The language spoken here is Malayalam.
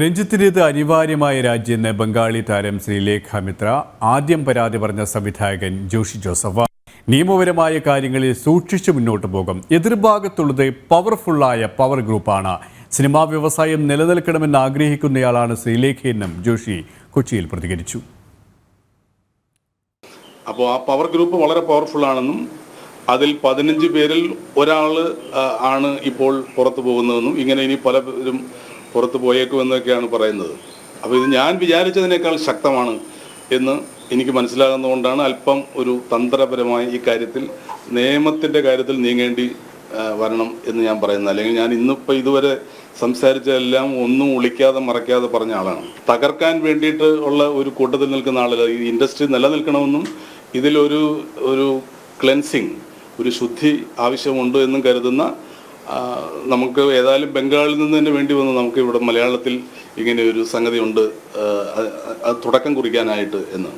രഞ്ജിത്തിൻ്റേത് അനിവാര്യമായ രാജ്യമെന്ന് ബംഗാളി താരം ശ്രീലേഖ മിത്ര ആദ്യം പരാതി പറഞ്ഞ സംവിധായകൻ ജോഷി ജോസഫ്. നിയമപരമായ കാര്യങ്ങളിൽ സൂക്ഷിച്ചു മുന്നോട്ട് പോകും. എതിർഭാഗത്തുള്ളത് പവർഫുള്ളായ പവർ ഗ്രൂപ്പാണ്. സിനിമാ വ്യവസായം നിലനിൽക്കണമെന്ന് ആഗ്രഹിക്കുന്നയാളാണ് ശ്രീലേഖയെന്നും ജോഷി കൊച്ചിയിൽ പ്രതികരിച്ചു. അപ്പോൾ ആ പവർ ഗ്രൂപ്പ് വളരെ പവർഫുള്ളാണെന്നും അതിൽ 15 പേരിൽ ഒരാൾ ആണ് ഇപ്പോൾ പുറത്തു പോകുന്നതെന്നും ഇങ്ങനെ ഇനി പലരും പുറത്തു പോയേക്കുമെന്നൊക്കെയാണ് പറയുന്നത്. അപ്പോൾ ഇത് ഞാൻ വിചാരിച്ചതിനേക്കാൾ ശക്തമാണ് എന്ന് എനിക്ക് മനസ്സിലാകുന്നതുകൊണ്ടാണ് അല്പം ഒരു തന്ത്രപരമായി ഈ കാര്യത്തിൽ നിയമത്തിൻ്റെ കാര്യത്തിൽ നീങ്ങേണ്ടി വരണം എന്ന് ഞാൻ പറയുന്നത്. അല്ലെങ്കിൽ ഞാൻ ഇന്നിപ്പോൾ ഇതുവരെ സംസാരിച്ചതെല്ലാം ഒന്നും ഒളിക്കാതെ മറയ്ക്കാതെ പറഞ്ഞ ആളാണ്. തകർക്കാൻ വേണ്ടിയിട്ട് ഉള്ള ഒരു കൂട്ടത്തിൽ നിൽക്കുന്ന ആളല്ല. ഈ ഇൻഡസ്ട്രി നിലനിൽക്കണമെന്നും ഇതിലൊരു ക്ലെൻസിങ്, ഒരു ശുദ്ധി ആവശ്യമുണ്ട് എന്നും കരുതുന്ന നമുക്ക് ഏതായാലും ബംഗാളിൽ നിന്ന് തന്നെ വേണ്ടി വന്നു നമുക്ക് ഇവിടെ മലയാളത്തിൽ ഇങ്ങനെ ഒരു സംഗതി ഉണ്ട്, അത് തുടക്കം കുറിക്കാനായിട്ട് എന്ന്.